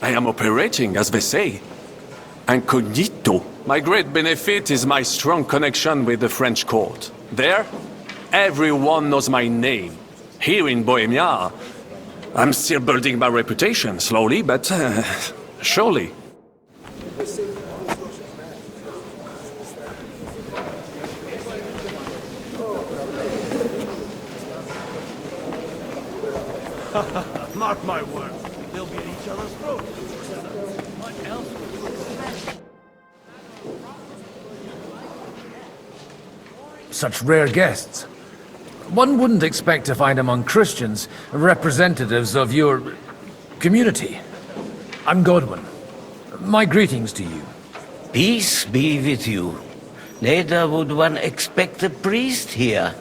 I am operating, as they say. Incognito. My great benefit is my strong connection with the French court. There, everyone knows my name. Here in Bohemia, I'm still building my reputation, slowly, but surely. Mark my words, they'll be at each other's throats. What else would you expect? Such rare guests. One wouldn't expect to find among Christians representatives of your community. I'm Godwin. My greetings to you. Peace be with you. Neither would one expect a priest here.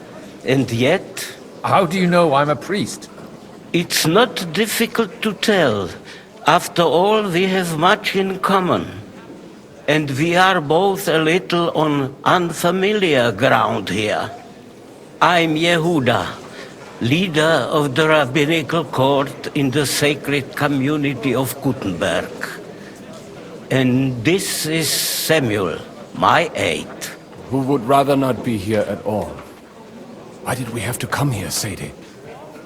And yet, How do you know I'm a priest? it's not difficult to tell. After all, we have much in common. And we are both a little on unfamiliar ground here. I'm Yehuda, leader of the rabbinical court in the sacred community of Gutenberg. And this is Samuel, my aide. Who would rather not be here at all? Why did we have to come here, Sadie?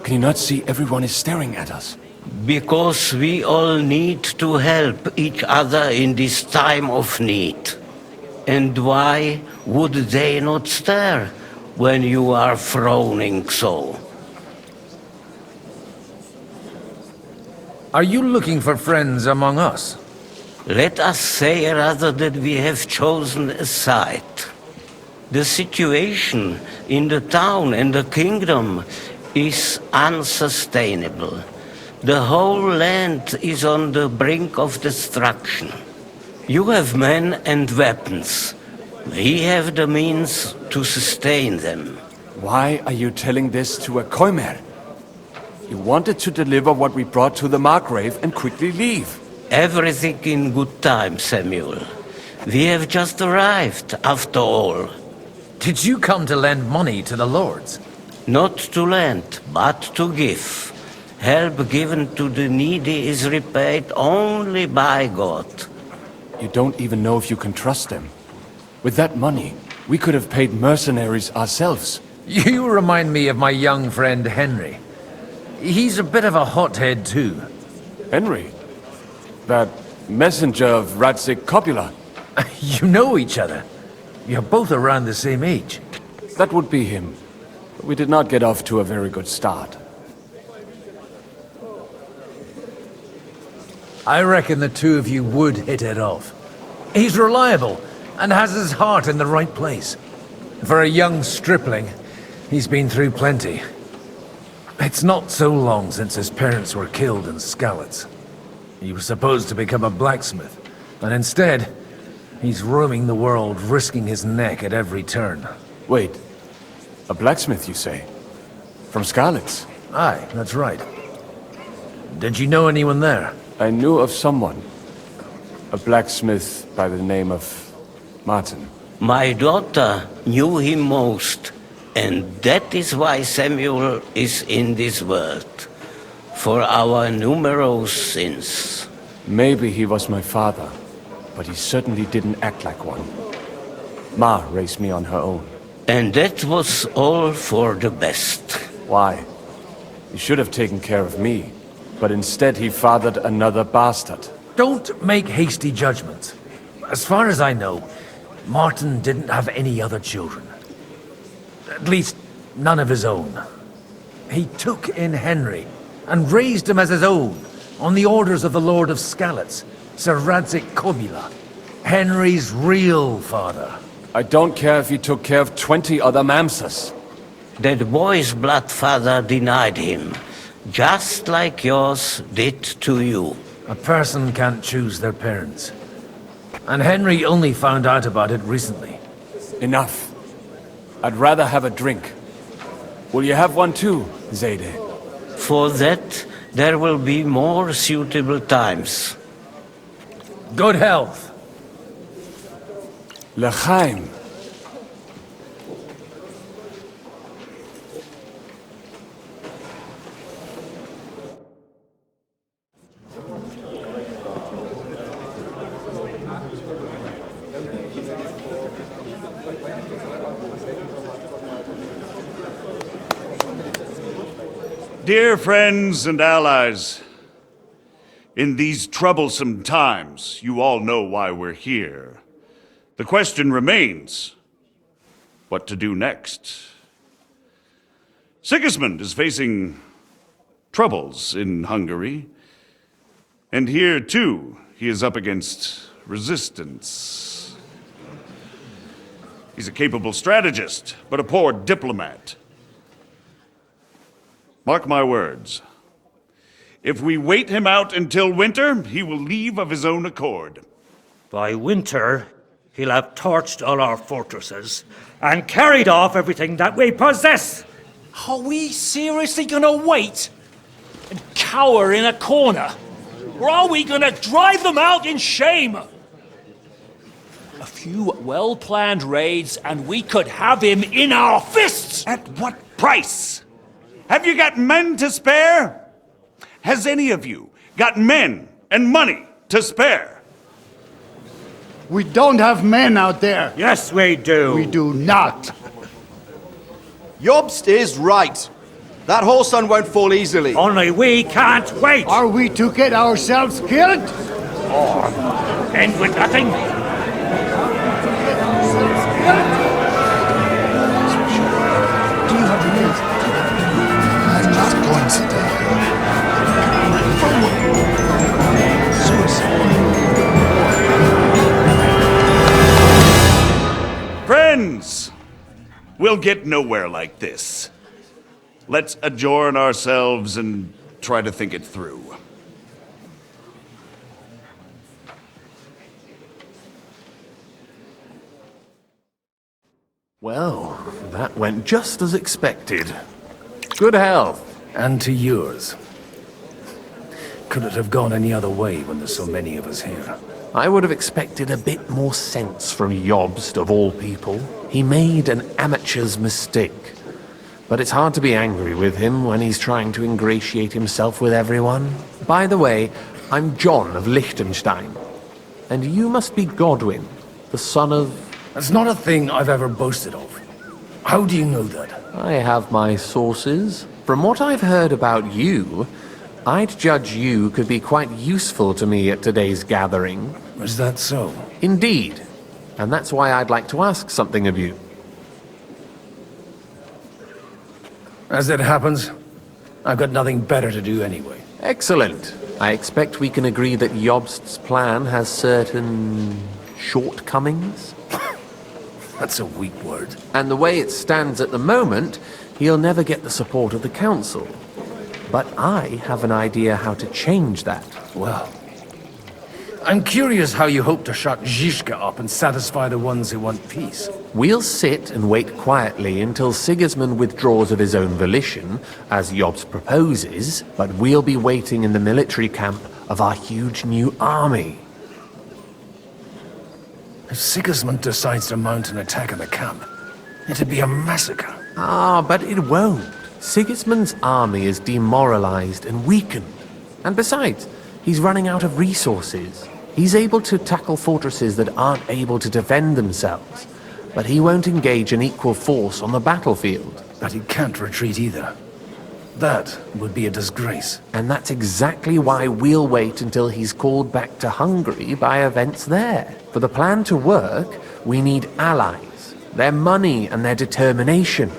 Can you not see everyone is staring at us? Because we all need to help each other in this time of need. And why would they not stare when you are frowning so? Are you looking for friends among us? Let us say rather that we have chosen a side. The situation in the town and the kingdom is unsustainable. The whole land is on the brink of destruction. You have men and weapons. We have the means to sustain them. Why are you telling this to a Koimer? You wanted to deliver what we brought to the Margrave and quickly leave. Everything in good time, Samuel. We have just arrived, after all. Did you come to lend money to the lords? Not to lend, but to give. Help given to the needy is repaid only by God. You don't even know if you can trust them. With that money, we could have paid mercenaries ourselves. You remind me of my young friend Henry. He's a bit of a hothead too. Henry? That messenger of Radzik Copula? You know each other. You're both around the same age. That would be him. But we did not get off to a very good start. I reckon the two of you would hit it off. He's reliable and has his heart in the right place. For a young stripling, he's been through plenty. It's not so long since his parents were killed in Skalitz. He was supposed to become a blacksmith, and instead, he's roaming the world, risking his neck at every turn. Wait. A blacksmith, you say? From Skalitz? Aye, that's right. Did you know anyone there? I knew of someone. A blacksmith by the name of Martin. My daughter knew him most, and that is why Samuel is in this world. For our numerous sins. Maybe he was my father, but he certainly didn't act like one. Ma raised me on her own. And that was all for the best. Why? He should have taken care of me, but instead he fathered another bastard. Don't make hasty judgments. As far as I know, Martin didn't have any other children. At least, none of his own. He took in Henry and raised him as his own, on the orders of the Lord of Skalitz, Sir Radzik Kobila, Henry's real father. I don't care if he took care of 20 other Mamsas. That boy's blood father denied him, just like yours did to you. A person can't choose their parents. And Henry only found out about it recently. Enough. I'd rather have a drink. Will you have one too, Zayde? For that, there will be more suitable times. Good health. L'chaim. Dear friends and allies, in these troublesome times, you all know why we're here. The question remains, what to do next? Sigismund is facing troubles in Hungary, and here too, he is up against resistance. He's a capable strategist, but a poor diplomat. Mark my words. If we wait him out until winter, he will leave of his own accord. By winter, he'll have torched all our fortresses and carried off everything that we possess. Are we seriously gonna wait and cower in a corner? Or are we gonna drive them out in shame? A few well-planned raids and we could have him in our fists! At what price? Have you got men to spare? Has any of you got men and money to spare? We don't have men out there. Yes, we do. We do not. Jobst is right. That whole sun won't fall easily. Only we can't wait. Are we to get ourselves killed? Or end with nothing. I'm not going to die. Friends, we'll get nowhere like this. Let's adjourn ourselves and try to think it through. Well, that went just as expected. Good health. And to yours. Could it have gone any other way when there's so many of us here? I would have expected a bit more sense from Jobst, of all people. He made an amateur's mistake. But it's hard to be angry with him when he's trying to ingratiate himself with everyone. By the way, I'm John of Liechtenstein. And you must be Godwin, the son of... That's not a thing I've ever boasted of. How do you know that? I have my sources. From what I've heard about you, I'd judge you could be quite useful to me at today's gathering. Is that so? Indeed. And that's why I'd like to ask something of you. As it happens, I've got nothing better to do anyway. Excellent. I expect we can agree that Jobst's plan has certain... shortcomings? That's a weak word. And the way it stands at the moment, he'll never get the support of the council. But I have an idea how to change that. Well, I'm curious how you hope to shut Zizka up and satisfy the ones who want peace. We'll sit and wait quietly until Sigismund withdraws of his own volition, as Jobst proposes, but we'll be waiting in the military camp of our huge new army. If Sigismund decides to mount an attack on the camp, it'd be a massacre. Ah, but it won't. Sigismund's army is demoralized and weakened. And besides, he's running out of resources. He's able to tackle fortresses that aren't able to defend themselves. But he won't engage an equal force on the battlefield. But he can't retreat either. That would be a disgrace. And that's exactly why we'll wait until he's called back to Hungary by events there. For the plan to work, we need allies, their money and their determination.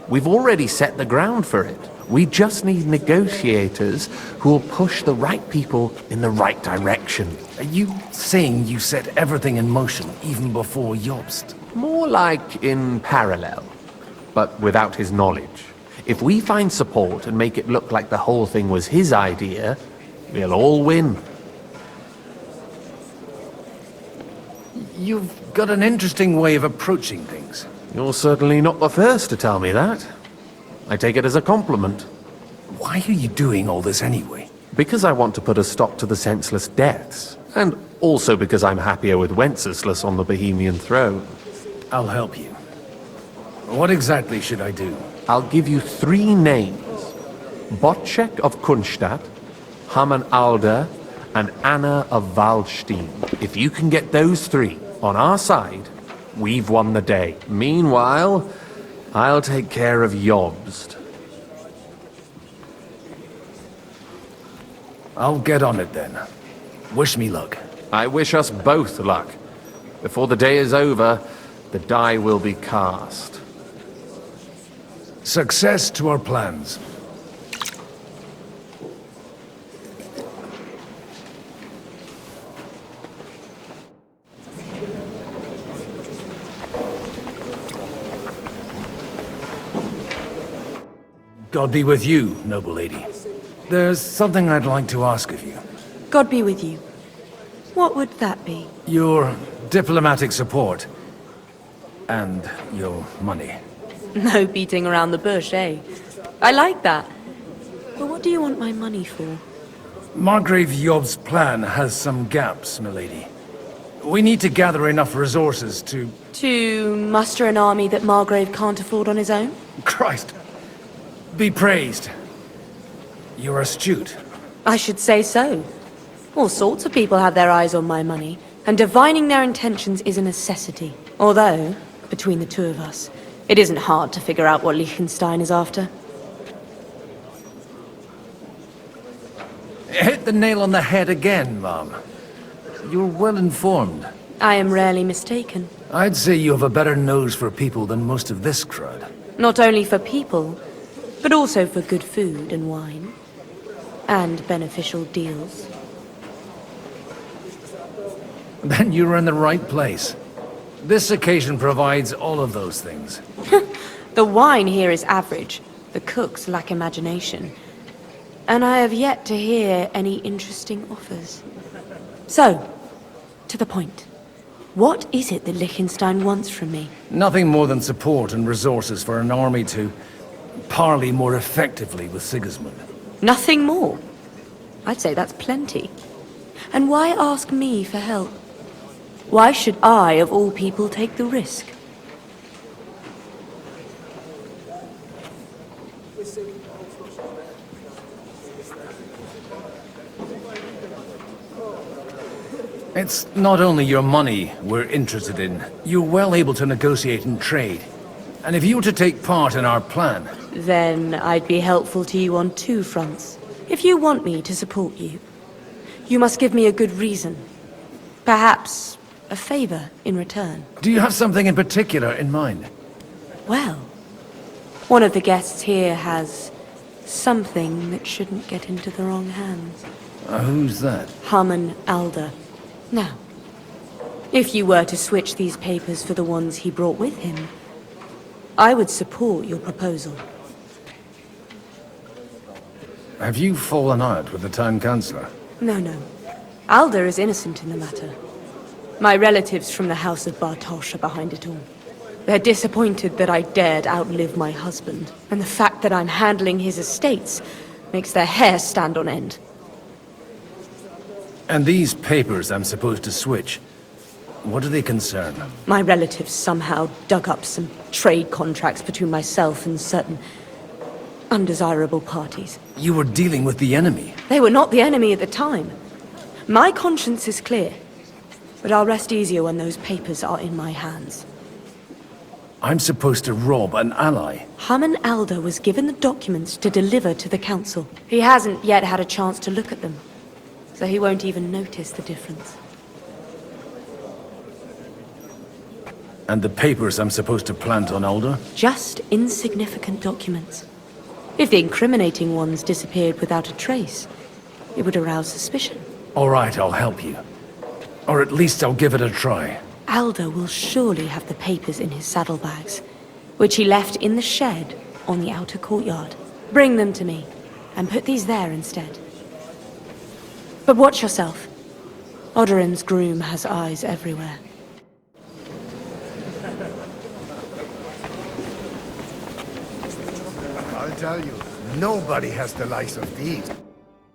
We've already set the ground for it. We just need negotiators who will push the right people in the right direction. Are you saying you set everything in motion even before Jobst? More like in parallel, but without his knowledge. If we find support and make it look like the whole thing was his idea, we'll all win. You've got an interesting way of approaching things. You're certainly not the first to tell me that. I take it as a compliment. Why are you doing all this anyway? Because I want to put a stop to the senseless deaths, and also because I'm happier with Wenceslas on the Bohemian throne. I'll help you. What exactly should I do? I'll give you 3 names. Botchek of Kunstadt, Haman Alder, and Anna of Waldstein. If you can get those 3 on our side, we've won the day. Meanwhile, I'll take care of Jobst. I'll get on it then. Wish me luck. I wish us both luck. Before the day is over, the die will be cast. Success to our plans. God be with you, noble lady. There's something I'd like to ask of you. God be with you. What would that be? Your diplomatic support. And your money. No beating around the bush, eh? I like that. But what do you want my money for? Margrave Yob's plan has some gaps, milady. We need to gather enough resources to... To muster an army that Margrave can't afford on his own? Christ! Be praised. You're astute. I should say so. All sorts of people have their eyes on my money, and divining their intentions is a necessity. Although, between the two of us, it isn't hard to figure out what Liechtenstein is after. Hit the nail on the head again, Mom. You're well informed. I am rarely mistaken. I'd say you have a better nose for people than most of this crowd. Not only for people, but also for good food and wine. And beneficial deals. Then you're in the right place. This occasion provides all of those things. The wine here is average. The cooks lack imagination. And I have yet to hear any interesting offers. So, to the point. What is it that Liechtenstein wants from me? Nothing more than support and resources for an army to parley more effectively with Sigismund. Nothing more? I'd say that's plenty. And why ask me for help? Why should I, of all people, take the risk? It's not only your money we're interested in. You're well able to negotiate and trade. And if you were to take part in our plan... Then I'd be helpful to you on two fronts. If you want me to support you, you must give me a good reason. Perhaps a favor in return. Do you have something in particular in mind? Well, one of the guests here has something that shouldn't get into the wrong hands. Who's that? Harman Alder. Now, if you were to switch these papers for the ones he brought with him, I would support your proposal. Have you fallen out with the town councillor? No. Alder is innocent in the matter. My relatives from the House of Bartosz are behind it all. They're disappointed that I dared outlive my husband, and the fact that I'm handling his estates makes their hair stand on end. And these papers I'm supposed to switch, what do they concern? My relatives somehow dug up some trade contracts between myself and certain undesirable parties. You were dealing with the enemy. They were not the enemy at the time. My conscience is clear, but I'll rest easier when those papers are in my hands. I'm supposed to rob an ally. Harman Alder was given the documents to deliver to the council. He hasn't yet had a chance to look at them, so he won't even notice the difference. And the papers I'm supposed to plant on Alder? Just insignificant documents. If the incriminating ones disappeared without a trace, it would arouse suspicion. All right, I'll help you. Or at least I'll give it a try. Alder will surely have the papers in his saddlebags, which he left in the shed on the outer courtyard. Bring them to me, and put these there instead. But watch yourself. Odoran's groom has eyes everywhere. I'll tell you, nobody has the likes of these.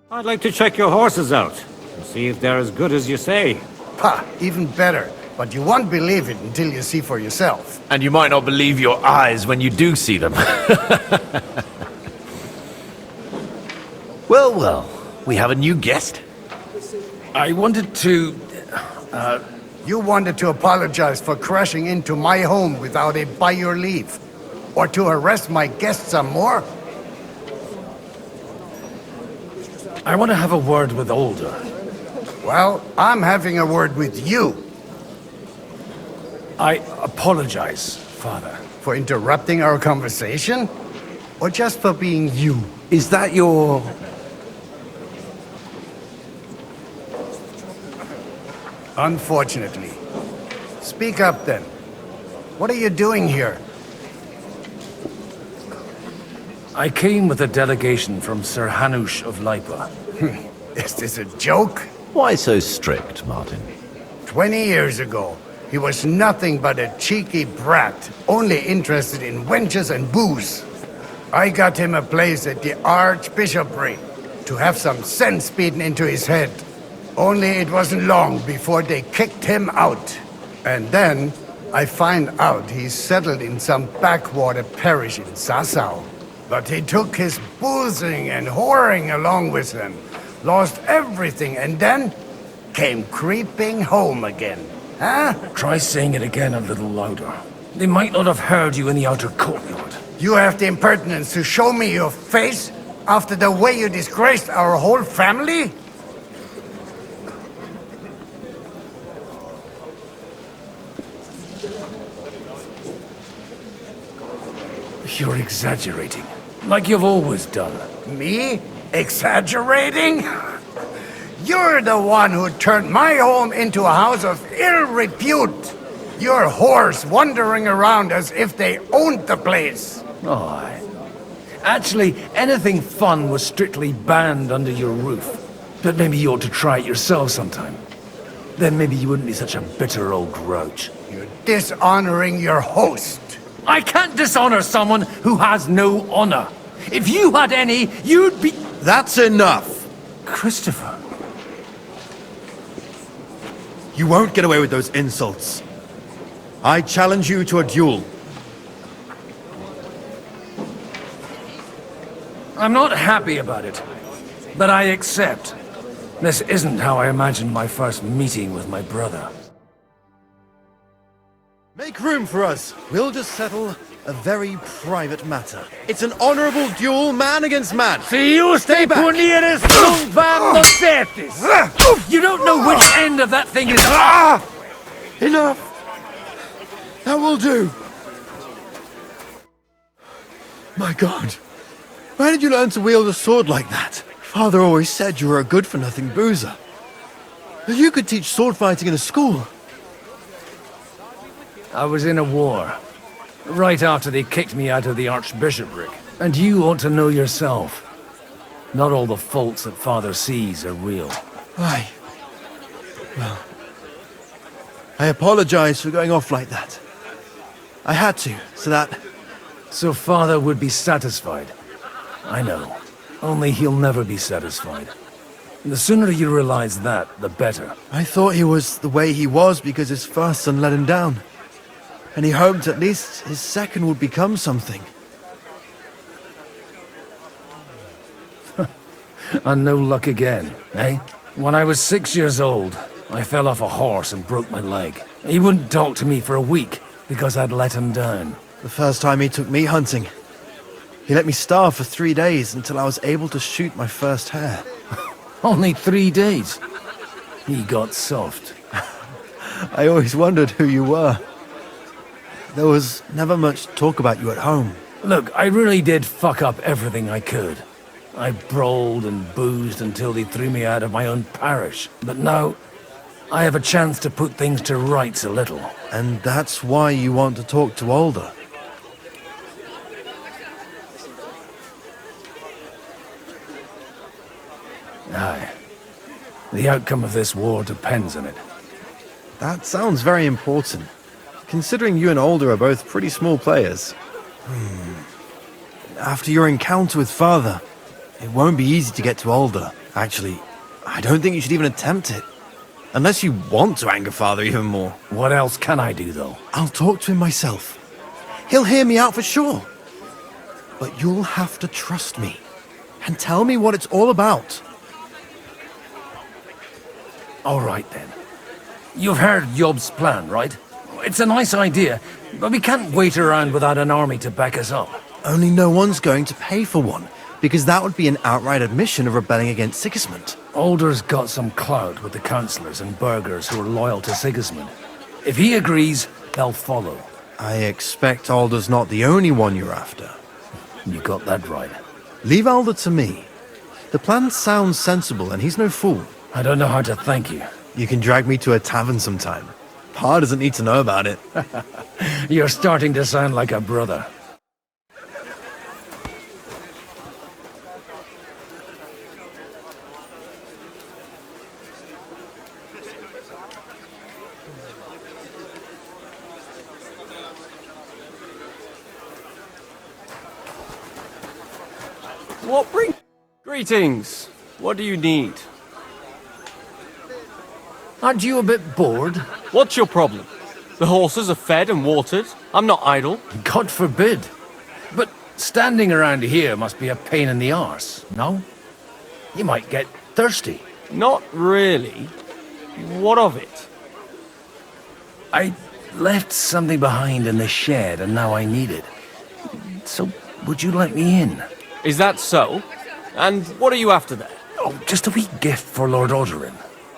I'd like to check your horses out and see if they're as good as you say. Ha! Even better. But you won't believe it until you see for yourself. And you might not believe your eyes when you do see them. Well, we have a new guest. I wanted to... You wanted to apologize for crashing into my home without a by your leave. Or to arrest my guests some more? I want to have a word with Older. Well, I'm having a word with you. I apologize, Father. For interrupting our conversation? Or just for being you? Is that your... Unfortunately. Speak up then. What are you doing here? I came with a delegation from Sir Hanush of Lipa. Is this a joke? Why so strict, Martin? 20 years ago, he was nothing but a cheeky brat, only interested in wenches and booze. I got him a place at the Archbishopric to have some sense beaten into his head. Only it wasn't long before they kicked him out. And then I find out he's settled in some backwater parish in Sassau. But he took his boozing and whoring along with him, lost everything, and then came creeping home again. Huh? Try saying it again a little louder. They might not have heard you in the outer courtyard. You have the impertinence to show me your face after the way you disgraced our whole family? You're exaggerating, like you've always done. Me? Exaggerating? You're the one who turned my home into a house of ill repute. Your whores wandering around as if they owned the place. Oh, actually, anything fun was strictly banned under your roof. But maybe you ought to try it yourself sometime. Then maybe you wouldn't be such a bitter old grouch. You're dishonoring your host. I can't dishonor someone who has no honor. If you had any, you'd be... That's enough! Christopher. You won't get away with those insults. I challenge you to a duel. I'm not happy about it, but I accept. This isn't how I imagined my first meeting with my brother. Make room for us. We'll just settle a very private matter. It's an honorable duel, man against man. Stay back. You don't know which end of that thing is... Enough! That will do. My God. Where did you learn to wield a sword like that? Father always said you were a good-for-nothing boozer. You could teach sword fighting in a school. I was in a war. Right after they kicked me out of the Archbishopric. And you ought to know yourself. Not all the faults that Father sees are real. Aye. Well, I apologize for going off like that. I had to, so that... So Father would be satisfied. I know. Only he'll never be satisfied. The sooner you realize that, the better. I thought he was the way he was because his first son let him down. And he hoped at least his second would become something. And no luck again, eh? When I was 6 years old, I fell off a horse and broke my leg. He wouldn't talk to me for a week because I'd let him down. The first time he took me hunting, he let me starve for 3 days until I was able to shoot my first hare. Only 3 days. He got soft. I always wondered who you were. There was never much talk about you at home. Look, I really did fuck up everything I could. I brawled and boozed until they threw me out of my own parish. But now, I have a chance to put things to rights a little. And that's why you want to talk to Alder. Aye. The outcome of this war depends on it. That sounds very important, considering you and Alder are both pretty small players. After your encounter with Father, it won't be easy to get to Alder. Actually, I don't think you should even attempt it. Unless you want to anger Father even more. What else can I do, though? I'll talk to him myself. He'll hear me out for sure. But you'll have to trust me and tell me what it's all about. All right, then. You've heard Yob's plan, right? It's a nice idea, but we can't wait around without an army to back us up. Only no one's going to pay for one. because that would be an outright admission of rebelling against Sigismund. Alder's got some clout with the councillors and burghers who are loyal to Sigismund. If he agrees, they'll follow. I expect Alder's not the only one you're after. You got that right. Leave Alder to me. The plan sounds sensible, and he's no fool. I don't know how to thank you. You can drag me to a tavern sometime. Pa doesn't need to know about it. You're starting to sound like a brother. What bring... Greetings. What do you need? Aren't you a bit bored? What's your problem? The horses are fed and watered. I'm not idle. God forbid. But standing around here must be a pain in the arse, no? You might get thirsty. Not really. What of it? I left something behind in the shed and now I need it. So, would you let me in? Is that so? And what are you after there? Oh, just a wee gift for Lord Odorin.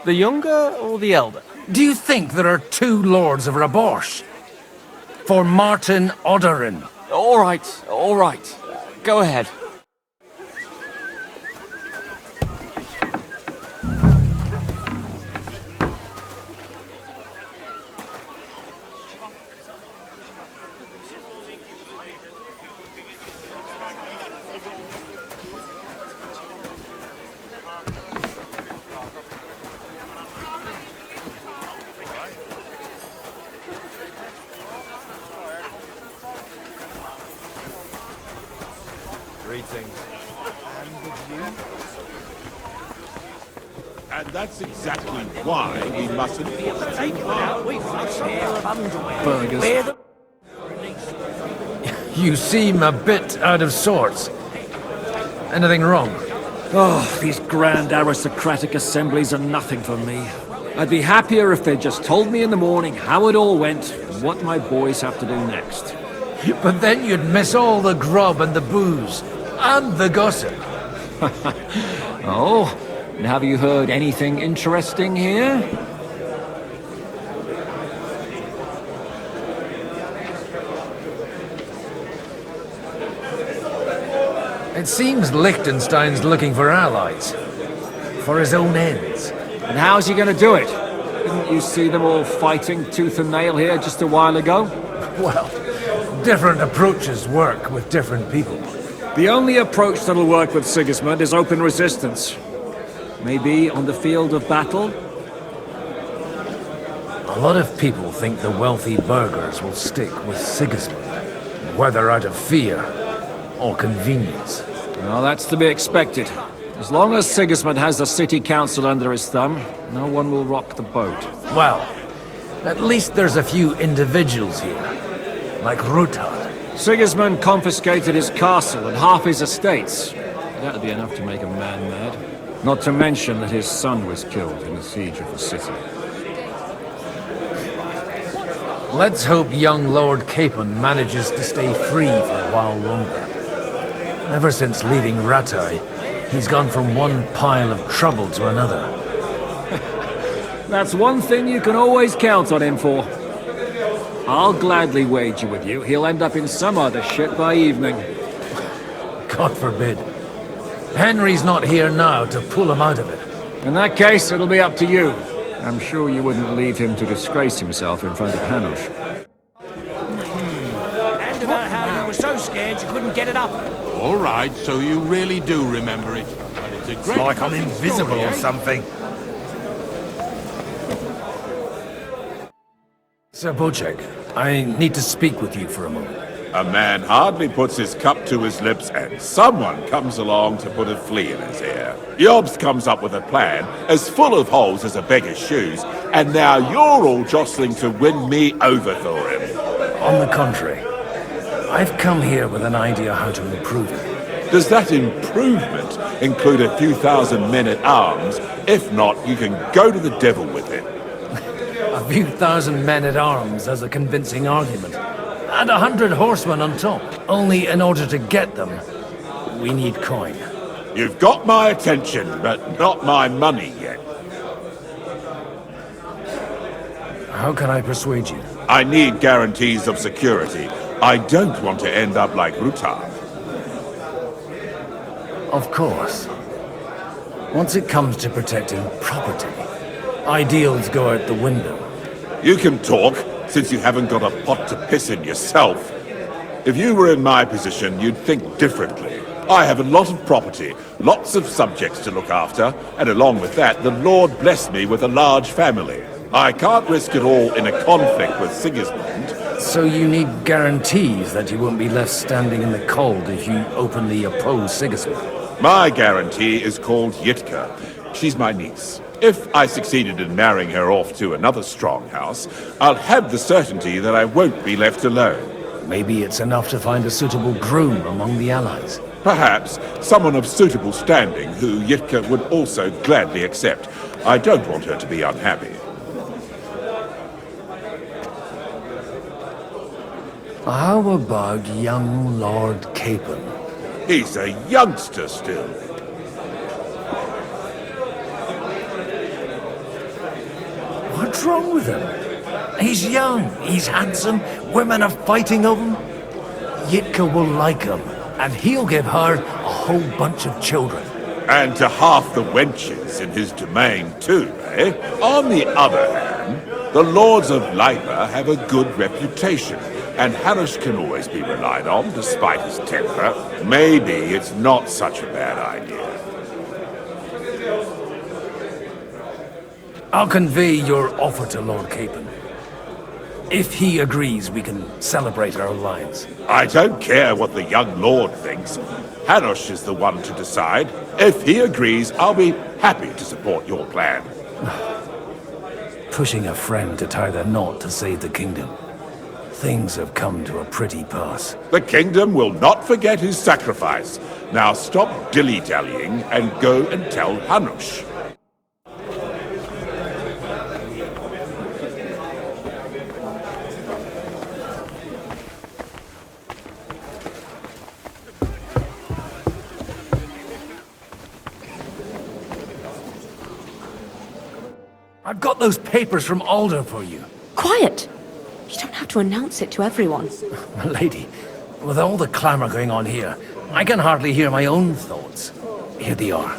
The younger or the elder? Do you think there are two lords of Raborsh? For Martin Odorin. All right. Go ahead. And that's exactly why we mustn't push too hard. Burgers. You seem a bit out of sorts. Anything wrong? Oh, these grand aristocratic assemblies are nothing for me. I'd be happier if they just told me in the morning how it all went and what my boys have to do next. But then you'd miss all the grub and the booze. And the gossip. Oh, and have you heard anything interesting here? It seems Liechtenstein's looking for allies. For his own ends. And how's he gonna do it? Didn't you see them all fighting tooth and nail here just a while ago? Well, different approaches work with different people. The only approach that'll work with Sigismund is open resistance. Maybe on the field of battle? A lot of people think the wealthy burghers will stick with Sigismund, whether out of fear or convenience. Well, that's to be expected. As long as Sigismund has the city council under his thumb, no one will rock the boat. Well, at least there's a few individuals here, like Ruthard. Sigismund confiscated his castle and half his estates. That'd be enough to make a man mad. Not to mention that his son was killed in the siege of the city. Let's hope young Lord Capon manages to stay free for a while longer. Ever since leaving Rattay, he's gone from one pile of trouble to another. That's one thing you can always count on him for. I'll gladly wager with you he'll end up in some other shit by evening. God forbid. Henry's not here now to pull him out of it. In that case, it'll be up to you. I'm sure you wouldn't leave him to disgrace himself in front of Hanush. And about how you were so scared you couldn't get it up. All right, so you really do remember it. But it's a great Like I'm fucking invisible story, or eh? something. Sir Bocek, I need to speak with you for a moment. A man hardly puts his cup to his lips and someone comes along to put a flea in his ear. Yobs comes up with a plan as full of holes as a beggar's shoes, and now you're all jostling to win me over for him. On the contrary, I've come here with an idea how to improve it. Does that improvement include a few thousand men-at-arms? If not, you can go to the devil with it. A few thousand men-at-arms as a convincing argument. And 100 horsemen on top. Only in order to get them, We need coin. You've got my attention, but not my money yet. How can I persuade you? I need guarantees of security. I don't want to end up like Rutar. Of course. Once it comes to protecting property, ideals go out the window. You can talk, since you haven't got a pot to piss in yourself. If you were in my position, you'd think differently. I have a lot of property, lots of subjects to look after, and along with that, the Lord blessed me with a large family. I can't risk it all in a conflict with Sigismund. So you need guarantees that you won't be left standing in the cold if you openly oppose Sigismund? My guarantee is called Yitka. She's my niece. If I succeeded in marrying her off to another strong house, I'll have the certainty that I won't be left alone. Maybe it's enough to find a suitable groom among the allies. Perhaps someone of suitable standing who Yitka would also gladly accept. I don't want her to be unhappy. How about young Lord Capon? He's a youngster still. What's wrong with him? He's young, he's handsome, women are fighting over him. Yitka will like him, and he'll give her a whole bunch of children. And to half the wenches in his domain too, eh? On the other hand, the lords of Leipa have a good reputation, and Hanush can always be relied on despite his temper. Maybe it's not such a bad idea. I'll convey your offer to Lord Capon. If he agrees, we can celebrate our alliance. I don't care what the young lord thinks. Hanush is the one to decide. If he agrees, I'll be happy to support your plan. Pushing a friend to tie the knot to save the kingdom. Things have come to a pretty pass. The kingdom will not forget his sacrifice. Now stop dilly-dallying and go and tell Hanush. I've got those papers from Alder for you. Quiet! You don't have to announce it to everyone. Lady, with all the clamor going on here, I can hardly hear my own thoughts. Here they are.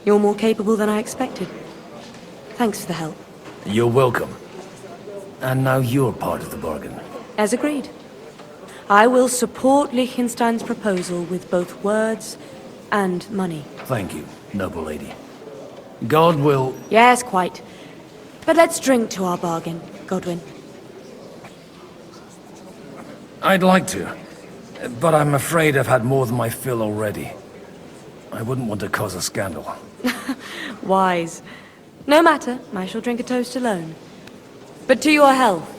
You're more capable than I expected. Thanks for the help. You're welcome. And now you're part of the bargain. As agreed. I will support Liechtenstein's proposal with both words and money. Thank you, noble lady. God will... Yes, quite. But let's drink to our bargain, Godwin. I'd like to, but I'm afraid I've had more than my fill already. I wouldn't want to cause a scandal. Wise. No matter, I shall drink a toast alone. But to your health.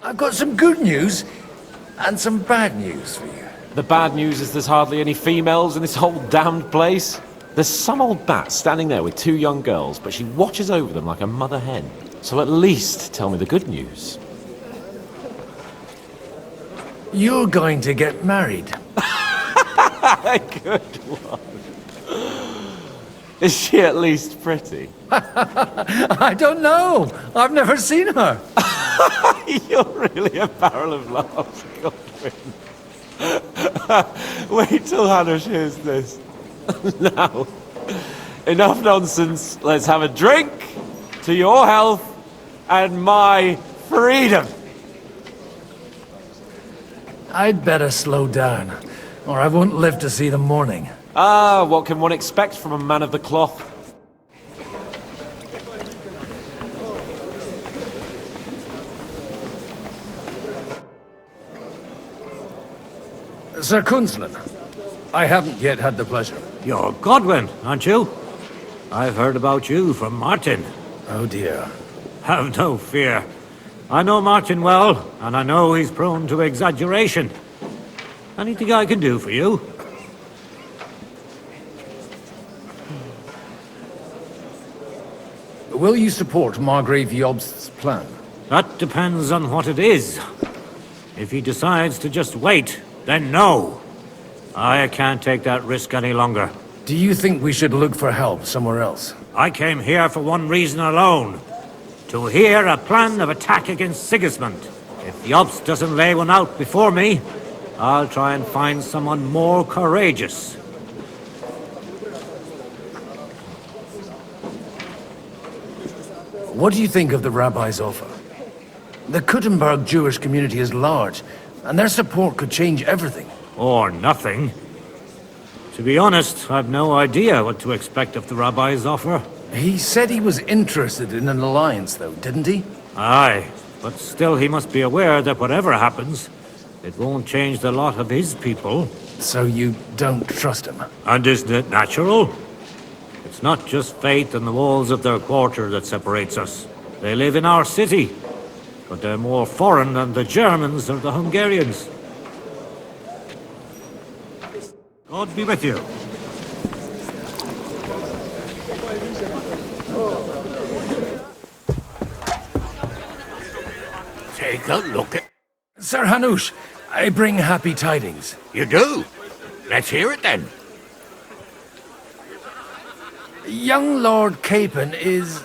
I've got some good news and some bad news for you. The bad news is there's hardly any females in this whole damned place. There's some old bat standing there with two young girls, but she watches over them like a mother hen. So at least tell me the good news. You're going to get married. Good one. Is she at least pretty? I don't know. I've never seen her. You're really a barrel of laughs, Godwin. Wait till Hanush hears this. Now, enough nonsense. Let's have a drink to your health and my freedom. I'd better slow down, or I won't live to see the morning. Ah, what can one expect from a man of the cloth? Sir Kunzlin, I haven't yet had the pleasure. You're Godwin, aren't you? I've heard about you from Martin. Oh dear. Have no fear. I know Martin well, and I know he's prone to exaggeration. Anything I can do for you? Will you support Margrave Jobst's plan? That depends on what it is. If he decides to just wait, then no. I can't take that risk any longer. Do you think we should look for help somewhere else? I came here for one reason alone. To hear a plan of attack against Sigismund. If Jobst doesn't lay one out before me, I'll try and find someone more courageous. What do you think of the rabbi's offer? The Kuttenberg Jewish community is large, and their support could change everything. Or nothing. To be honest, I've no idea what to expect of the rabbi's offer. He said he was interested in an alliance, though, didn't he? Aye, but still he must be aware that whatever happens, it won't change the lot of his people. So you don't trust him? And isn't it natural? It's not just faith in the walls of their quarter that separates us. They live in our city, but they're more foreign than the Germans or the Hungarians. God be with you. Take a look at... Sir Hanush, I bring happy tidings. You do? Let's hear it then. Young Lord Capon is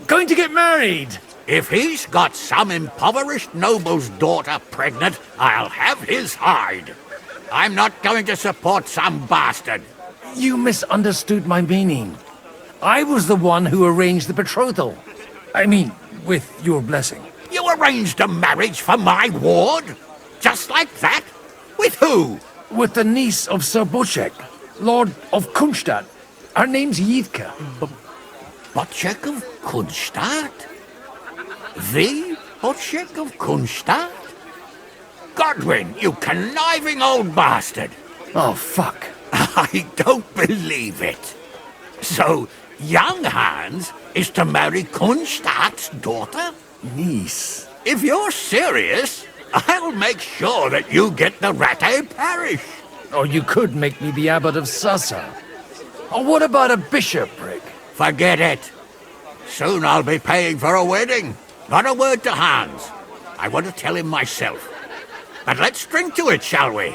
going to get married. If he's got some impoverished noble's daughter pregnant, I'll have his hide. I'm not going to support some bastard. You misunderstood my meaning. I was the one who arranged the betrothal. I mean, with your blessing. You arranged a marriage for my ward? Just like that? With who? With the niece of Sir Bocek, Lord of Kunstadt. Her name's Yidka. Bocek of Kunstadt? The Bocek of Kunstadt? Godwin, you conniving old bastard! Oh, fuck. I don't believe it. So, young Hans is to marry Kunstadt's daughter? Niece. If you're serious, I'll make sure that you get the Rattay parish. Or you could make me the abbot of Sassa. Or what about a bishopric? Forget it. Soon I'll be paying for a wedding. Not a word to Hans. I want to tell him myself. But let's drink to it, shall we?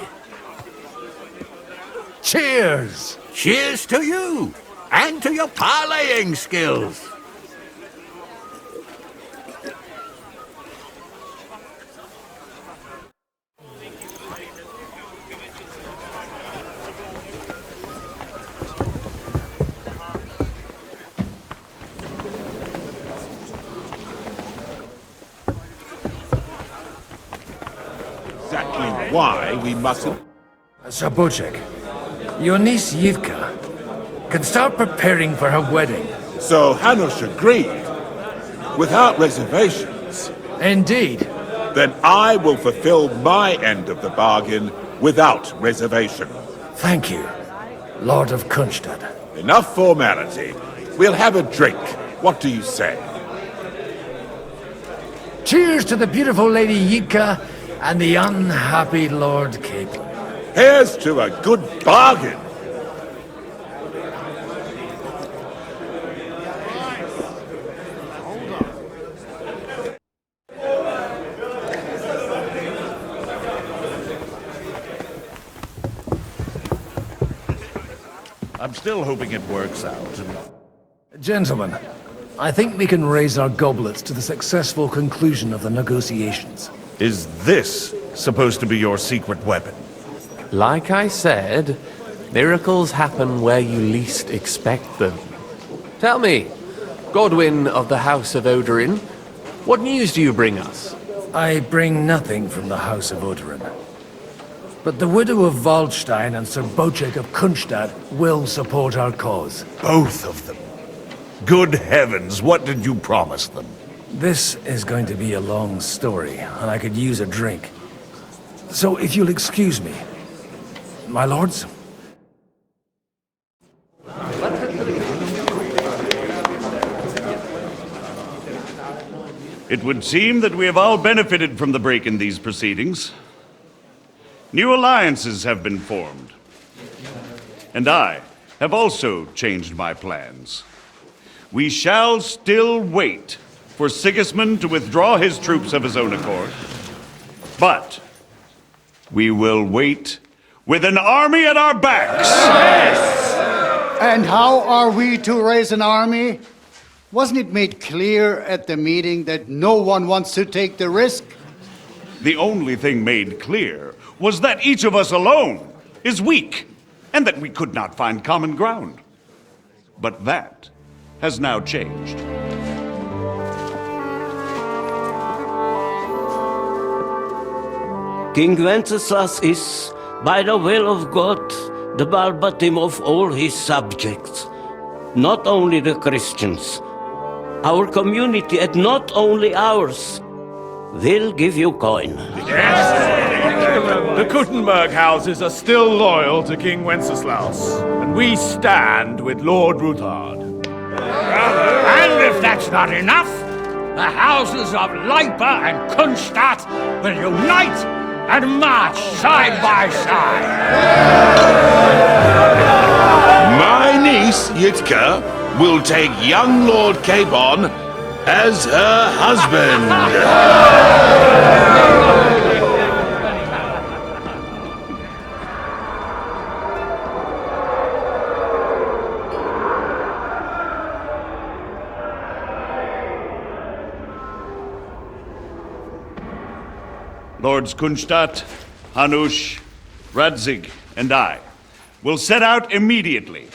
Cheers! Cheers to you, and to your parleying skills. Exactly why we mustn't... Sir Bocek, your niece Yivka can start preparing for her wedding. So Hanush agreed, without reservations. Indeed. Then I will fulfill my end of the bargain without reservation. Thank you, Lord of Kunstadt. Enough formality. We'll have a drink. What do you say? Cheers to the beautiful Lady Yidka and the unhappy Lord Capon. Here's to a good bargain. I'm still hoping it works out. Gentlemen, I think we can raise our goblets to the successful conclusion of the negotiations. Is this supposed to be your secret weapon? Like I said, miracles happen where you least expect them. Tell me, Godwin of the House of Odorin, what news do you bring us? I bring nothing from the House of Odorin. But the widow of Waldstein and Sir Bocek of Kunstadt will support our cause. Both of them. Good heavens, what did you promise them? This is going to be a long story, and I could use a drink. So if you'll excuse me, my lords? It would seem that we have all benefited from the break in these proceedings. New alliances have been formed. And I have also changed my plans. We shall still wait for Sigismund to withdraw his troops of his own accord. But we will wait with an army at our backs. And how are we to raise an army? Wasn't it made clear at the meeting that no one wants to take the risk? The only thing made clear was that each of us alone is weak, and that we could not find common ground. But that has now changed. King Wenceslas is, by the will of God, the Balbatim of all his subjects, not only the Christians. Our community, and not only ours, will give you coin. The Kuttenberg houses are still loyal to King Wenceslaus, and we stand with Lord Ruthard. And if that's not enough, the houses of Leipa and Kunstadt will unite and march side by side. My niece, Yitka, will take young Lord Capon as her husband. Lords Kunstadt, Hanush, Radzig, and I will set out immediately.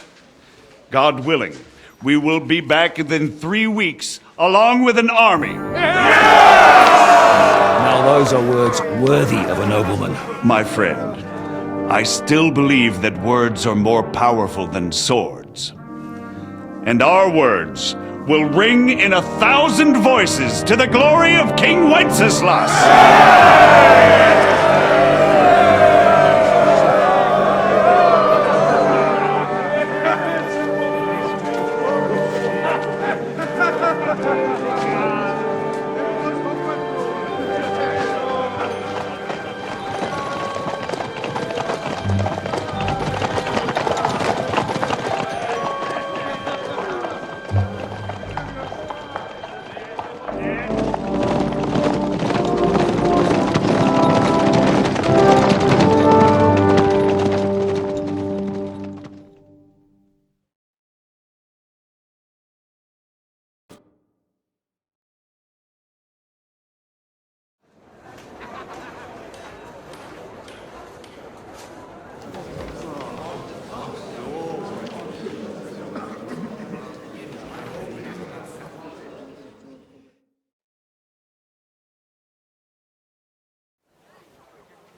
God willing, we will be back within 3 weeks, along with an army. Now those are words worthy of a nobleman. My friend, I still believe that words are more powerful than swords. And our words will ring in 1,000 voices to the glory of King Wenceslas!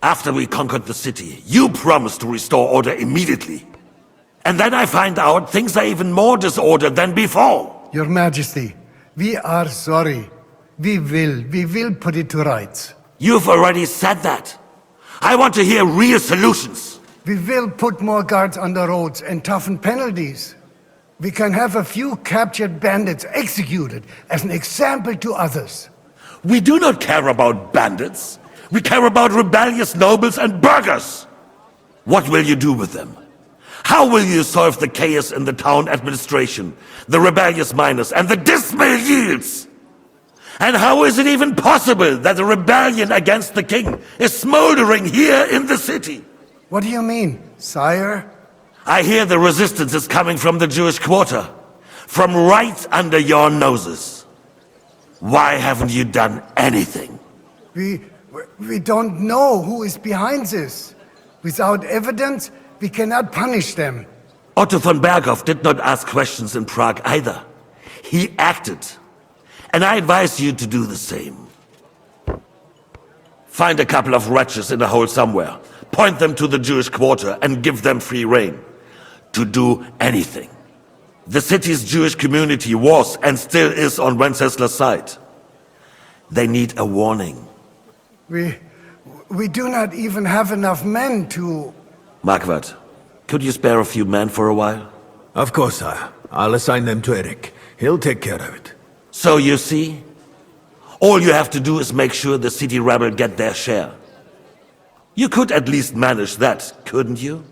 After we conquered the city, you promised to restore order immediately. And then I find out things are even more disordered than before. Your Majesty, we are sorry. We will put it to rights. You've already said that. I want to hear real solutions. We will put more guards on the roads and toughen penalties. We can have a few captured bandits executed as an example to others. We do not care about bandits. We care about rebellious nobles and burghers. What will you do with them? How will you solve the chaos in the town administration, the rebellious miners, and the dismal yields? And how is it even possible that a rebellion against the king is smoldering here in the city? What do you mean, sire? I hear the resistance is coming from the Jewish quarter, from right under your noses. Why haven't you done anything? We don't know who is behind this. Without evidence, we cannot punish them. Otto von Berghoff did not ask questions in Prague either. He acted. And I advise you to do the same. Find a couple of wretches in a hole somewhere, point them to the Jewish quarter, and give them free rein to do anything. The city's Jewish community was and still is on Wenceslas' side. They need a warning. We do not even have enough men to... Marquardt, could you spare a few men for a while? Of course, sire. I'll assign them to Eric. He'll take care of it. So you see, all you have to do is make sure the city rebel get their share. You could at least manage that, couldn't you?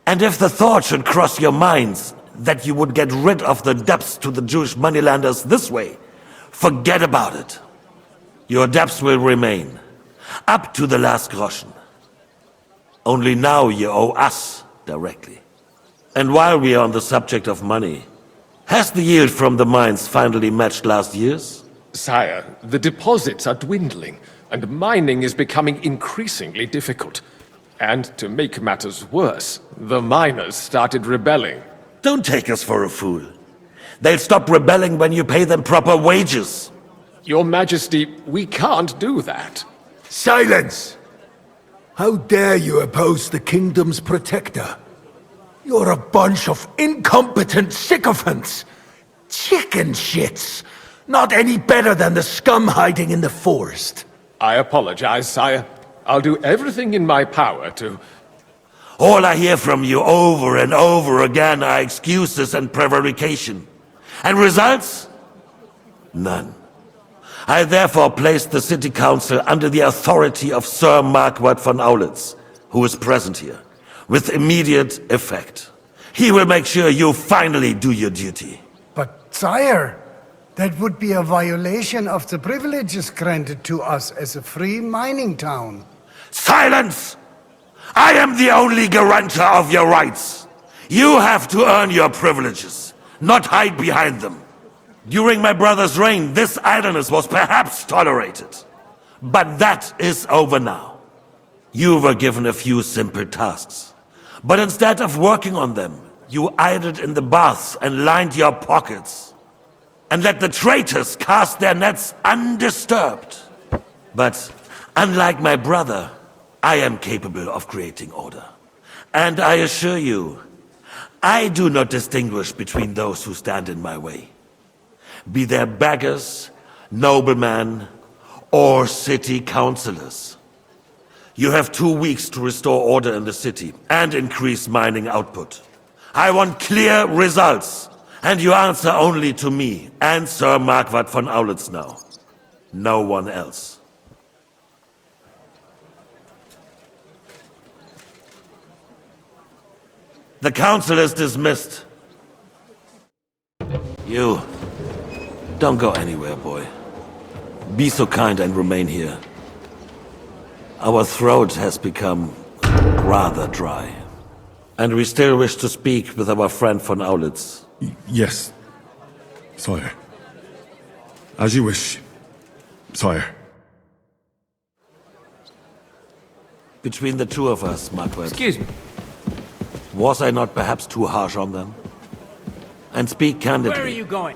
And if the thought should cross your minds that you would get rid of the debts to the Jewish moneylenders this way, forget about it. Your debts will remain, up to the last groschen. Only now you owe us directly. And while we are on the subject of money, has the yield from the mines finally matched last year's? Sire, the deposits are dwindling, and mining is becoming increasingly difficult. And to make matters worse, the miners started rebelling. Don't take us for a fool. They'll stop rebelling when you pay them proper wages. Your Majesty, we can't do that. Silence! How dare you oppose the kingdom's protector? You're a bunch of incompetent sycophants! Chicken shits! Not any better than the scum hiding in the forest. I apologize, sire. I'll do everything in my power to... All I hear from you over and over again are excuses and prevarication. And results? None. I therefore placed the city council under the authority of Sir Marquardt von Aulitz, who is present here, with immediate effect. He will make sure you finally do your duty. But, sire, that would be a violation of the privileges granted to us as a free mining town. Silence! I am the only guarantor of your rights. You have to earn your privileges, not hide behind them. During my brother's reign, this idleness was perhaps tolerated. But that is over now. You were given a few simple tasks. But instead of working on them, you idled in the baths and lined your pockets. And let the traitors cast their nets undisturbed. But unlike my brother, I am capable of creating order. And I assure you, I do not distinguish between those who stand in my way. Be they beggars, noblemen, or city councillors. You have 2 weeks to restore order in the city and increase mining output. I want clear results, and you answer only to me and Sir Marquardt von Aulitz now. No one else. The council is dismissed. You, don't go anywhere, boy. Be so kind and remain here. Our throat has become rather dry. And we still wish to speak with our friend von Aulitz. Yes, sire. As you wish, sire. Between the two of us, Marquardt. Excuse me. Was I not perhaps too harsh on them? And speak candidly. Where are you going?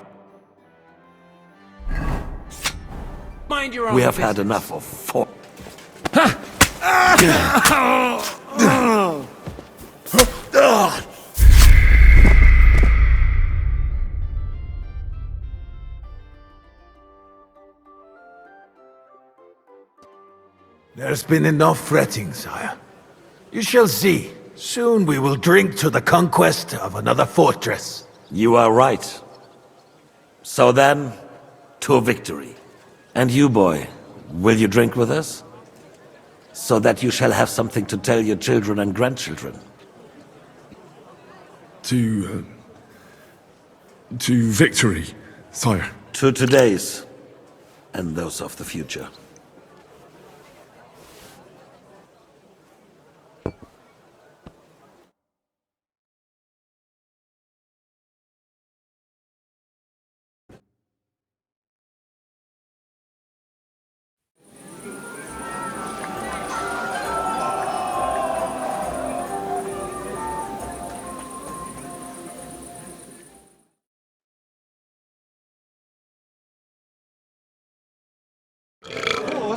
Mind your own We have business. had enough of There's been enough fretting, sire. You shall see. Soon we will drink to the conquest of another fortress. You are right. So then, to victory. And you, boy, will you drink with us? So that you shall have something to tell your children and grandchildren. To victory, sire. To today's, and those of the future.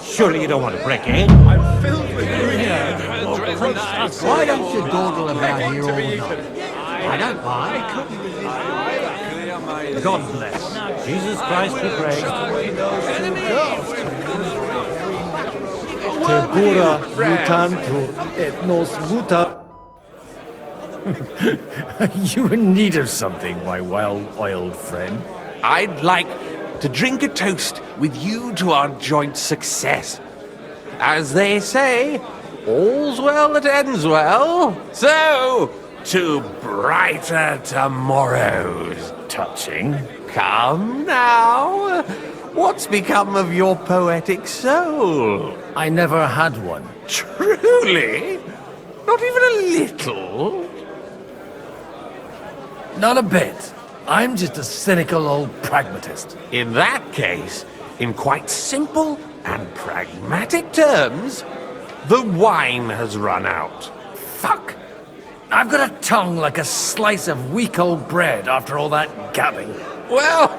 Surely you don't want to break in? Why don't you dawdle about here all night? I don't mind. God bless. Jesus Christ be praised. Tegura mutantur et nos muta. You in need of something, my well-oiled friend. I'd like to drink a toast with you to our joint success. As they say, all's well that ends well. So, To brighter tomorrows, touching. Come now. What's become of your poetic soul? I never had one. Truly? Not even a little? Not a bit. I'm just a cynical old pragmatist. In that case, in quite simple and pragmatic terms, the wine has run out. Fuck! I've got a tongue like a slice of weak old bread after all that gabbing. Well,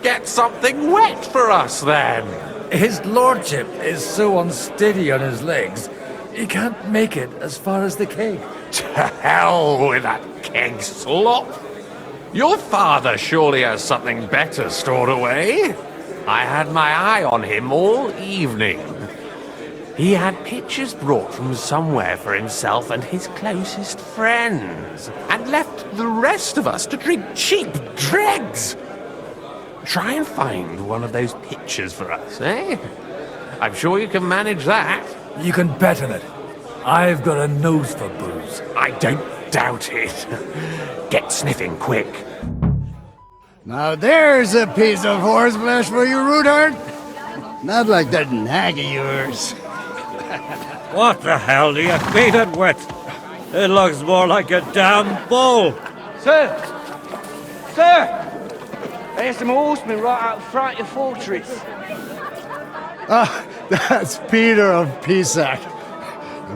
get something wet for us then. His lordship is so unsteady on his legs, he can't make it as far as the keg. To hell with that keg slop. Your father surely has something better stored away. I had my eye on him all evening. He had pictures brought from somewhere for himself and his closest friends, and left the rest of us to drink cheap dregs. Try and find one of those pictures for us, eh? I'm sure you can manage that. You can bet on it. I've got a nose for booze. I don't doubt it. Get sniffing quick. Now there's a piece of horseflesh for you, Rudart. Not like that nag of yours. What the hell do you feed it with? It looks more like a damn bull. Sir! Sir! There's some horsemen right out front of the fortress. Ah, that's Peter of Pisac.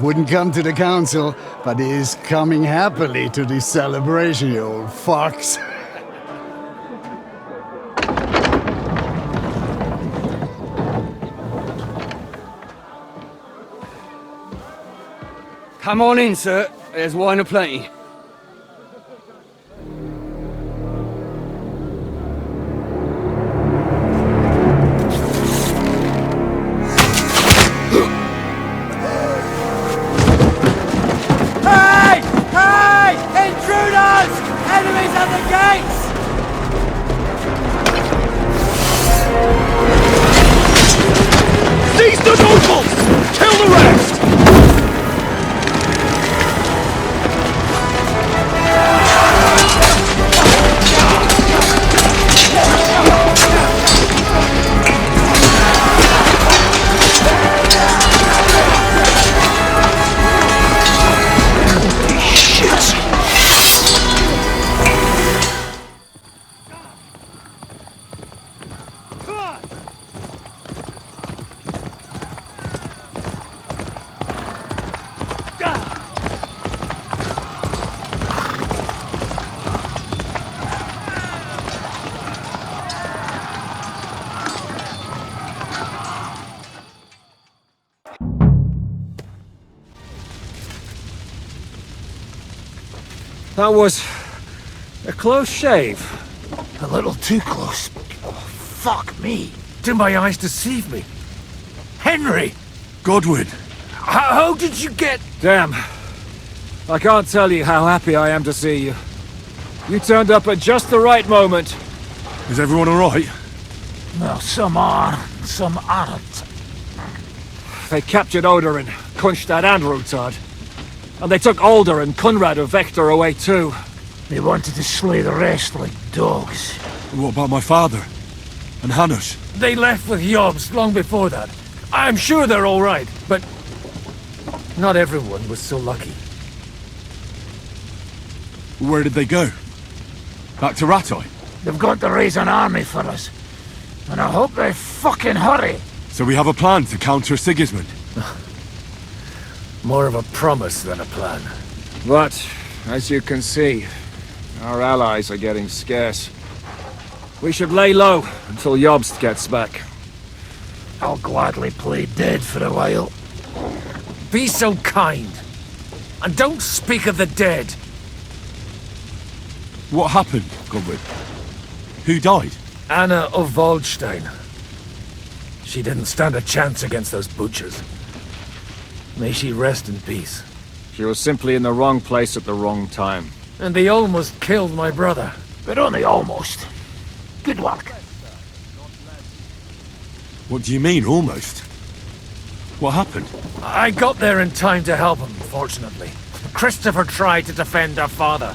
Wouldn't come to the council, but is coming happily to the celebration, you old fox. Come on in, sir. There's wine aplenty. Hey! Hey! Intruders! Enemies at the gates! Seize the nobles! Kill the rest! That was a close shave. A little too close. Oh, fuck me. Do my eyes deceive me? Henry! Godwin! How did you get... Damn. I can't tell you how happy I am to see you. You turned up at just the right moment. Is everyone alright? Well, some are, some aren't. They captured Oder and Kunstad and Rutard. And they took Alder and Conrad of Vector away too. They wanted to slay the rest like dogs. What about my father? And Hanush? They left with Yobs long before that. I'm sure they're all right, but not everyone was so lucky. Where did they go? Back to Rattay? They've got to raise an army for us. And I hope they fucking hurry. So we have a plan to counter Sigismund? More of a promise than a plan. But, as you can see, our allies are getting scarce. We should lay low until Jobst gets back. I'll gladly play dead for a while. Be so kind. And don't speak of the dead. What happened, Godwin? Who died? Anna of Waldstein. She didn't stand a chance against those butchers. May she rest in peace. She was simply in the wrong place at the wrong time. And they almost killed my brother. But only almost. Good work. What do you mean, almost? What happened? I got there in time to help him, fortunately. Christopher tried to defend her father,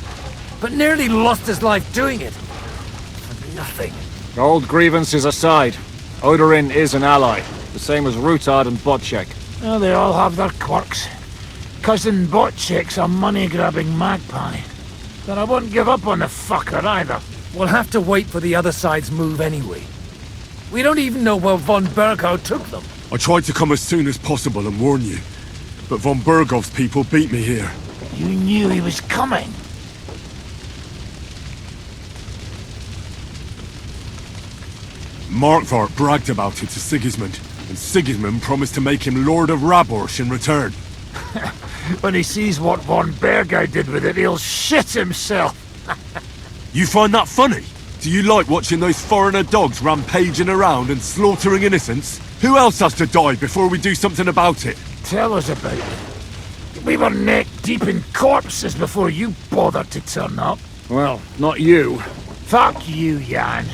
but nearly lost his life doing it. For nothing. Old grievances aside, Odorin is an ally, the same as Rutard and Bocek. Well, they all have their quirks. Cousin Bocek's a money-grabbing magpie. But I wouldn't give up on the fucker either. We'll have to wait for the other side's move anyway. We don't even know where von Berghow took them. I tried to come as soon as possible and warn you, but von Bergov's people beat me here. You knew he was coming. Markvart bragged about it to Sigismund, and Sigismund promised to make him Lord of Raborsch in return. When he sees what von Berghow did with it, he'll shit himself. You find that funny? Do you like watching those foreigner dogs rampaging around and slaughtering innocents? Who else has to die before we do something about it? Tell us about it. We were neck deep in corpses before you bothered to turn up. Well, not you. Fuck you, Jan.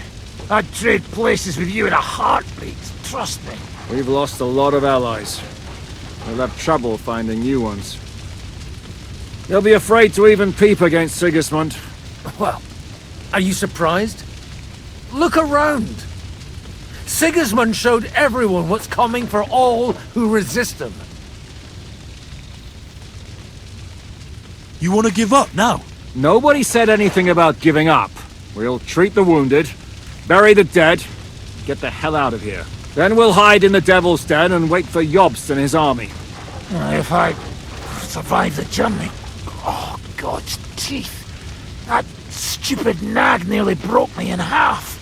I'd trade places with you in a heartbeat, trust me. We've lost a lot of allies. We'll have trouble finding new ones. They'll be afraid to even peep against Sigismund. Well, are you surprised? Look around. Sigismund showed everyone what's coming for all who resist him. You want to give up now? Nobody said anything about giving up. We'll treat the wounded, bury the dead, get the hell out of here. Then we'll hide in the Devil's Den and wait for Jobst and his army. If I survive the journey... Oh, God's teeth. That stupid nag nearly broke me in half.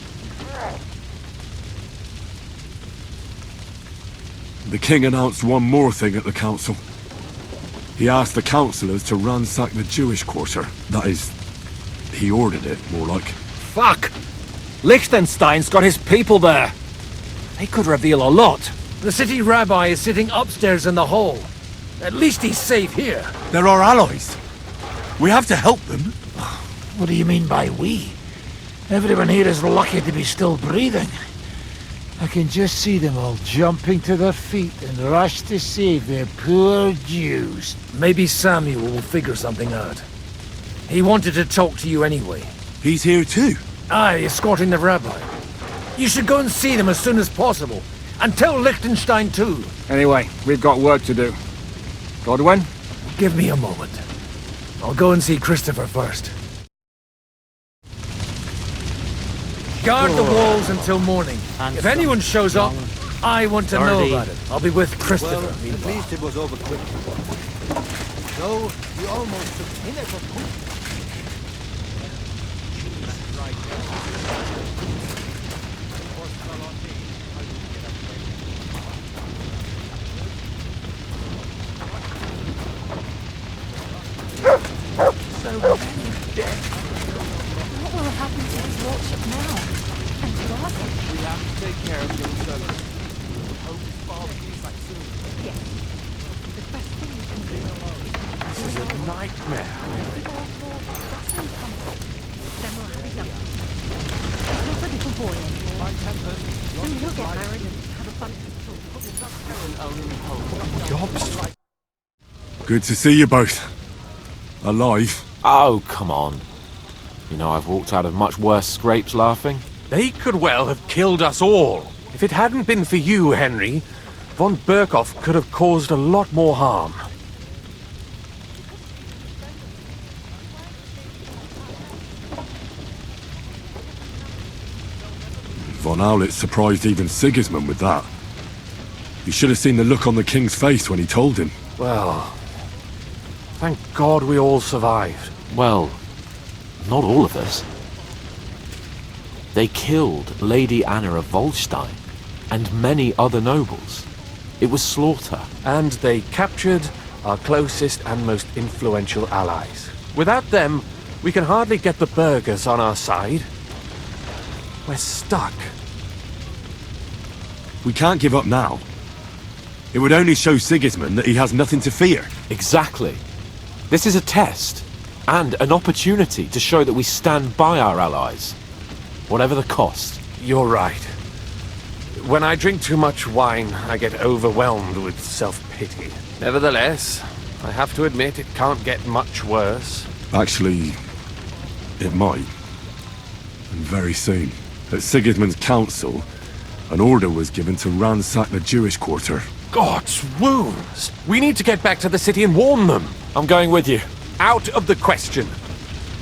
The king announced one more thing at the council. He asked the councillors to ransack the Jewish quarter. That is, he ordered it, more like. Fuck! Liechtenstein's got his people there. They could reveal a lot. The city rabbi is sitting upstairs in the hall. At least he's safe here. They're our allies. We have to help them. What do you mean by we? Everyone here is lucky to be still breathing. I can just see them all jumping to their feet and rush to save their poor Jews. Maybe Samuel will figure something out. He wanted to talk to you anyway. He's here too? Aye, escorting the rabbi. You should go and see them as soon as possible. And tell Liechtenstein too. Anyway, we've got work to do. Godwin? Give me a moment. I'll go and see Christopher first. Guard the walls until morning. If anyone shows up, I want to know about it. I'll be with Christopher. Well, at least it was over quick. So, you almost took him as a point. So many dead. What will happen to his lordship now? And to us? We have to take care of your servants. Hope his father comes back soon. Yes. The best thing we can do This is a nightmare. Then we'll have it done. He's not a little boy anymore. Soon he'll get married and have a bunch of children. Good to see you both. Alive. Oh, come on. You know, I've walked out of much worse scrapes laughing. They could well have killed us all. If it hadn't been for you, Henry, von Berkhoff could have caused a lot more harm. Von Owlitz surprised even Sigismund with that. You should have seen the look on the king's face when he told him. Well, thank God we all survived. Well, not all of us. They killed Lady Anna of Volstein and many other nobles. It was slaughter. And they captured our closest and most influential allies. Without them, we can hardly get the burghers on our side. We're stuck. We can't give up now. It would only show Sigismund that he has nothing to fear. Exactly. This is a test, and an opportunity to show that we stand by our allies, whatever the cost. You're right. When I drink too much wine, I get overwhelmed with self-pity. Nevertheless, I have to admit, it can't get much worse. Actually, it might. And very soon. At Sigismund's council, an order was given to ransack the Jewish quarter. God's wounds! We need to get back to the city and warn them. I'm going with you. Out of the question.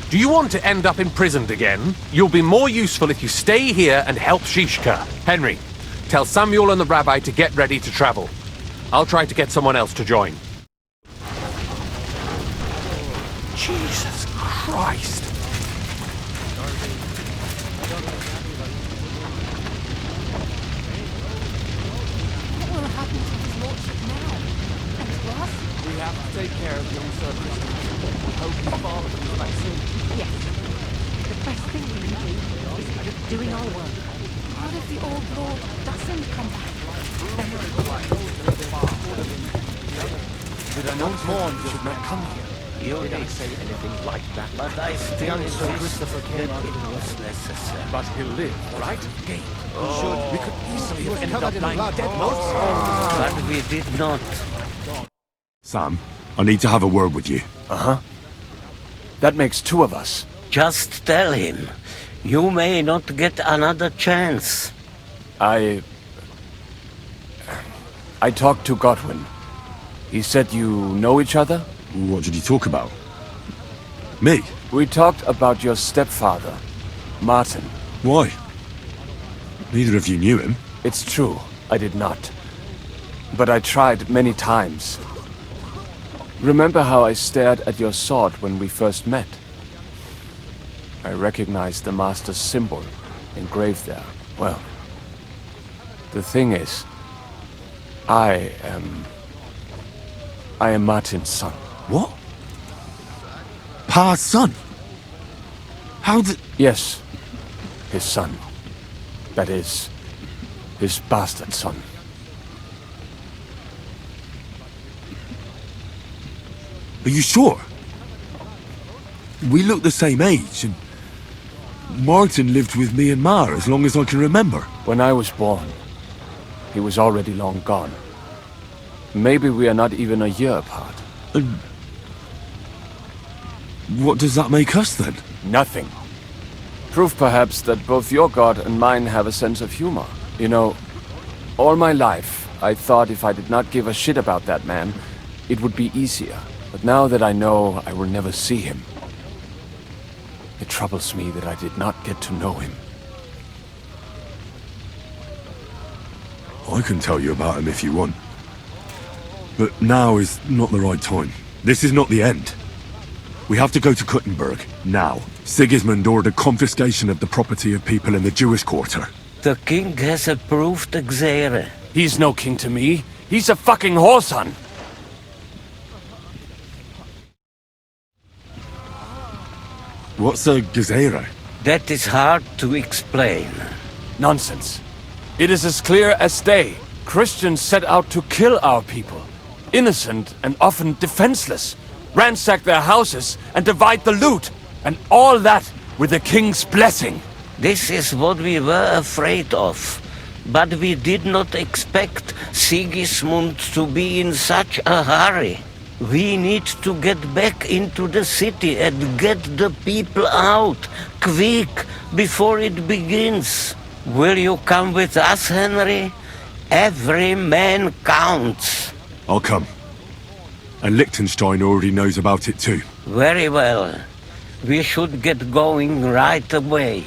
Do you want to end up imprisoned again? You'll be more useful if you stay here and help Shishka. Henry, tell Samuel and the rabbi to get ready to travel. I'll try to get someone else to join. Jesus Christ! What will happen to his lordship now? And to us? We have to take care of young servants. We hope his father comes back soon. Yes. The best thing we can do is keep doing our work. What if the old lord doesn't come back? Then Did I not warn you should not come here? You Did I say anything like that? But I still Young Sir insist Christopher that came out it of the was west. necessary. But he'll live, right? We could easily He was have ended covered up in lying blood. dead most. But we did not. Sam, I need to have a word with you. Uh-huh. That makes two of us. Just tell him. You may not get another chance. I talked to Godwin. He said you know each other? What did you talk about? Me? We talked about your stepfather, Martin. Why? Neither of you knew him. It's true, I did not. But I tried many times. Remember how I stared at your sword when we first met? I recognized the Master's symbol engraved there. Well, the thing is, I am Martin's son. What? Pa's son? How did... Yes, his son. That is, his bastard son. Are you sure? We look the same age, and Martin lived with me and Ma as long as I can remember. When I was born, he was already long gone. Maybe we are not even a year apart. And what does that make us then? Nothing. Proof perhaps that both your god and mine have a sense of humor. You know, all my life, I thought if I did not give a shit about that man, it would be easier. But now that I know I will never see him, it troubles me that I did not get to know him. I can tell you about him if you want. But now is not the right time. This is not the end. We have to go to Kuttenberg, now. Sigismund ordered confiscation of the property of people in the Jewish quarter. The king has approved Xere. He's no king to me. He's a fucking whoreson. What's a Gezerah? That is hard to explain. Nonsense. It is as clear as day. Christians set out to kill our people. Innocent and often defenseless. Ransack their houses and divide the loot. And all that with the king's blessing. This is what we were afraid of. But we did not expect Sigismund to be in such a hurry. We need to get back into the city and get the people out, quick, before it begins. Will you come with us, Henry? Every man counts. I'll come. And Liechtenstein already knows about it too. Very well. We should get going right away.